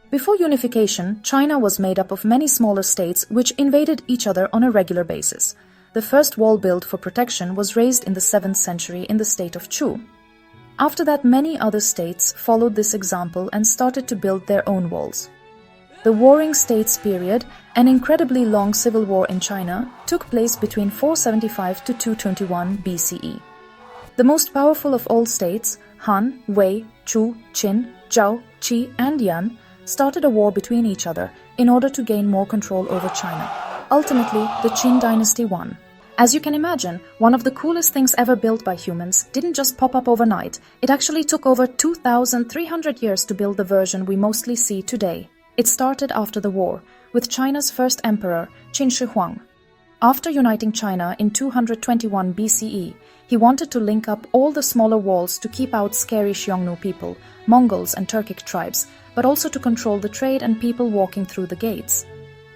Before unification, China was made up of many smaller states which invaded each other on a regular basis. The first wall built for protection was raised in the 7th century in the state of Chu. After that, many other states followed this example and started to build their own walls. The Warring States period, an incredibly long civil war in China, took place between 475 to 221 BCE. The most powerful of all states, Han, Wei, Chu, Qin, Zhao, Qi, and Yan, started a war between each other in order to gain more control over China. Ultimately, the Qin dynasty won. As you can imagine, one of the coolest things ever built by humans didn't just pop up overnight. It actually took over 2,300 years to build the version we mostly see today. It started after the war, with China's first emperor, Qin Shi Huang. After uniting China in 221 BCE, he wanted to link up all the smaller walls to keep out scary Xiongnu people, Mongols and Turkic tribes, but also to control the trade and people walking through the gates.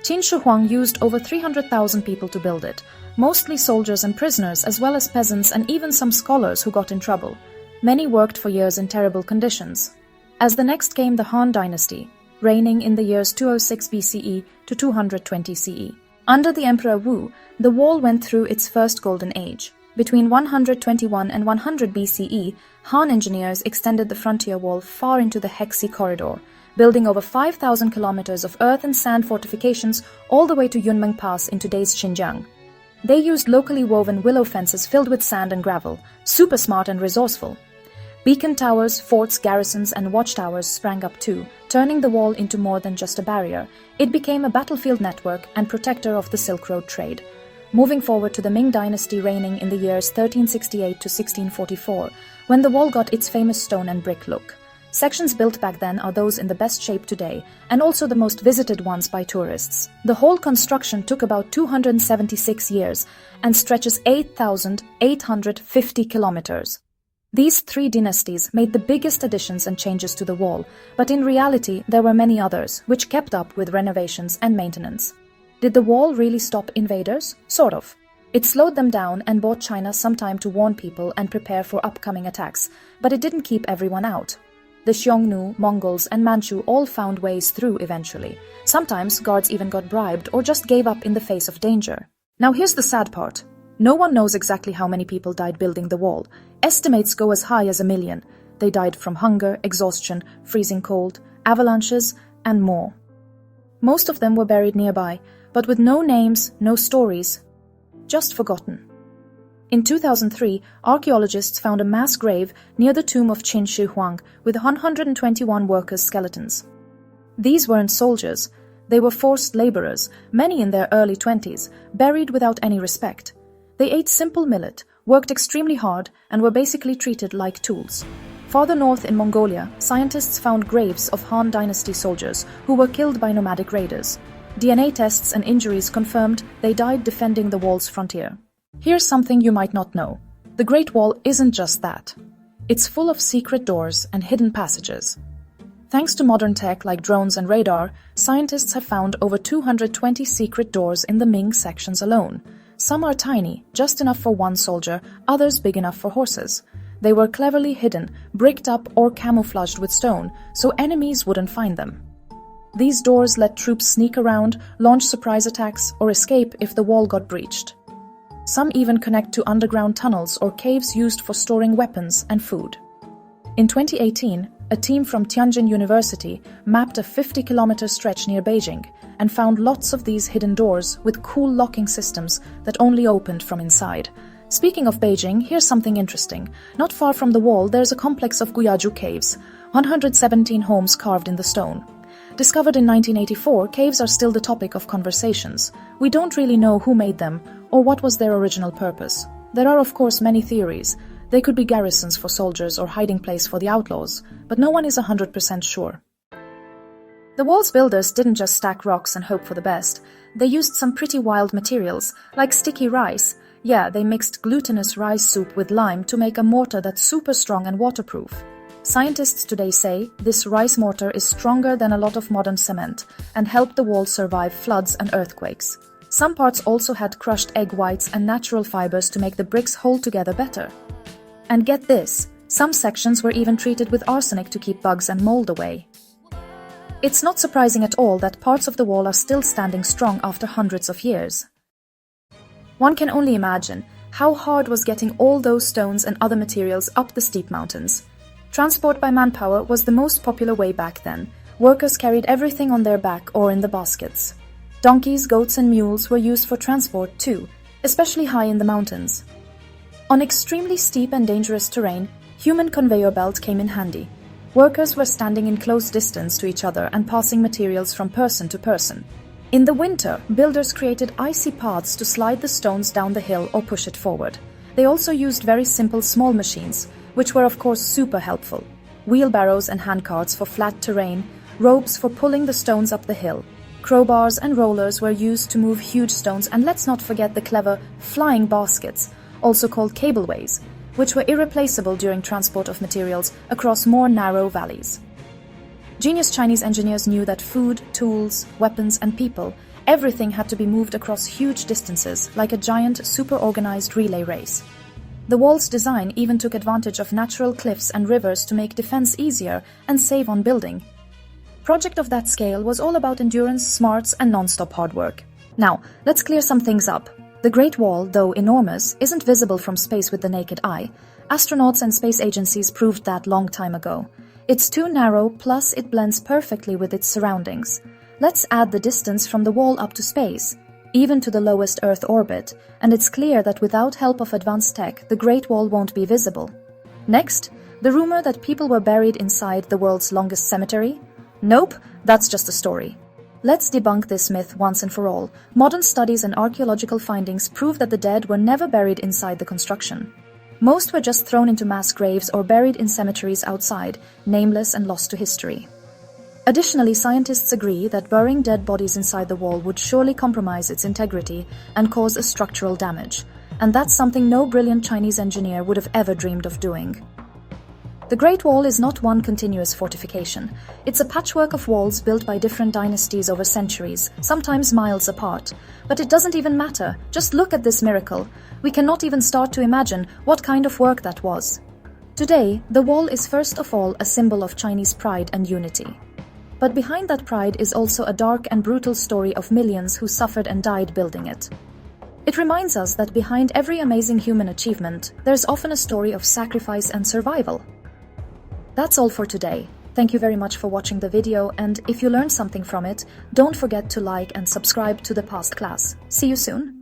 Qin Shi Huang used over 300,000 people to build it, mostly soldiers and prisoners, as well as peasants and even some scholars who got in trouble. Many worked for years in terrible conditions. As the next came the Han dynasty, reigning in the years 206 BCE to 220 CE. Under the Emperor Wu, the wall went through its first golden age. Between 121 and 100 BCE, Han engineers extended the frontier wall far into the Hexi corridor, building over 5,000 kilometers of earth and sand fortifications all the way to Yunmeng Pass in today's Xinjiang. They used locally woven willow fences filled with sand and gravel, super smart and resourceful. Beacon towers, forts, garrisons, and watchtowers sprang up too, turning the wall into more than just a barrier. It became a battlefield network and protector of the Silk Road trade. Moving forward to the Ming dynasty reigning in the years 1368 to 1644, when the wall got its famous stone and brick look. Sections built back then are those in the best shape today, and also the most visited ones by tourists. The whole construction took about 276 years and stretches 8,850 kilometers. These 3 dynasties made the biggest additions and changes to the wall, but in reality there were many others, which kept up with renovations and maintenance. Did the wall really stop invaders? Sort of. It slowed them down and bought China some time to warn people and prepare for upcoming attacks, but it didn't keep everyone out. The Xiongnu, Mongols, and Manchu all found ways through eventually. Sometimes guards even got bribed or just gave up in the face of danger. Now here's the sad part. No one knows exactly how many people died building the wall. Estimates go as high as 1 million. They died from hunger, exhaustion, freezing cold, avalanches, and more. Most of them were buried nearby, but with no names, no stories, just forgotten. In 2003, archaeologists found a mass grave near the tomb of Qin Shi Huang with 121 workers' skeletons. These weren't soldiers. They were forced laborers, many in their early 20s, buried without any respect. They ate simple millet, worked extremely hard, and were basically treated like tools. Farther north in Mongolia, scientists found graves of Han Dynasty soldiers who were killed by nomadic raiders. DNA tests and injuries confirmed they died defending the wall's frontier. Here's something you might not know. The Great Wall isn't just that. It's full of secret doors and hidden passages. Thanks to modern tech like drones and radar, scientists have found over 220 secret doors in the Ming sections alone. Some are tiny, just enough for one soldier, others big enough for horses. They were cleverly hidden, bricked up or camouflaged with stone, so enemies wouldn't find them. These doors let troops sneak around, launch surprise attacks, or escape if the wall got breached. Some even connect to underground tunnels or caves used for storing weapons and food. In 2018, a team from Tianjin University mapped a 50-kilometer stretch near Beijing and found lots of these hidden doors with cool locking systems that only opened from inside. Speaking of Beijing, here's something interesting. Not far from the wall, there's a complex of Guyaju caves, 117 homes carved in the stone. Discovered in 1984, caves are still the topic of conversations. We don't really know who made them or what was their original purpose. There are of course many theories. They could be garrisons for soldiers or hiding place for the outlaws, but no one is 100% sure. The wall's builders didn't just stack rocks and hope for the best. They used some pretty wild materials, like sticky rice. Yeah, they mixed glutinous rice soup with lime to make a mortar that's super strong and waterproof. Scientists today say this rice mortar is stronger than a lot of modern cement and helped the wall survive floods and earthquakes. Some parts also had crushed egg whites and natural fibers to make the bricks hold together better. And get this, some sections were even treated with arsenic to keep bugs and mold away. It's not surprising at all that parts of the wall are still standing strong after hundreds of years. One can only imagine how hard was getting all those stones and other materials up the steep mountains. Transport by manpower was the most popular way back then. Workers carried everything on their back or in the baskets. Donkeys, goats and mules were used for transport too, especially high in the mountains. On extremely steep and dangerous terrain, human conveyor belts came in handy. Workers were standing in close distance to each other and passing materials from person to person. In the winter, builders created icy paths to slide the stones down the hill or push it forward. They also used very simple small machines, which were of course super helpful. Wheelbarrows and handcarts for flat terrain, ropes for pulling the stones up the hill. Crowbars and rollers were used to move huge stones, and let's not forget the clever flying baskets, also called cableways, which were irreplaceable during transport of materials across more narrow valleys. Genius Chinese engineers knew that food, tools, weapons and people, everything had to be moved across huge distances like a giant super-organized relay race. The wall's design even took advantage of natural cliffs and rivers to make defense easier and save on building. Project of that scale was all about endurance, smarts and non-stop hard work. Now, let's clear some things up. The Great Wall, though enormous, isn't visible from space with the naked eye. Astronauts and space agencies proved that long time ago. It's too narrow, plus it blends perfectly with its surroundings. Let's add the distance from the wall up to space, even to the lowest Earth orbit, and it's clear that without help of advanced tech, the Great Wall won't be visible. Next, the rumor that people were buried inside the world's longest cemetery? Nope, that's just a story. Let's debunk this myth once and for all. Modern studies and archaeological findings prove that the dead were never buried inside the construction. Most were just thrown into mass graves or buried in cemeteries outside, nameless and lost to history. Additionally, scientists agree that burying dead bodies inside the wall would surely compromise its integrity and cause a structural damage. And that's something no brilliant Chinese engineer would have ever dreamed of doing. The Great Wall is not one continuous fortification. It's a patchwork of walls built by different dynasties over centuries, sometimes miles apart. But it doesn't even matter. Just look at this miracle. We cannot even start to imagine what kind of work that was. Today, the wall is first of all a symbol of Chinese pride and unity. But behind that pride is also a dark and brutal story of millions who suffered and died building it. It reminds us that behind every amazing human achievement, there's often a story of sacrifice and survival. That's all for today. Thank you very much for watching the video, and if you learned something from it, don't forget to like and subscribe to the past class. See you soon!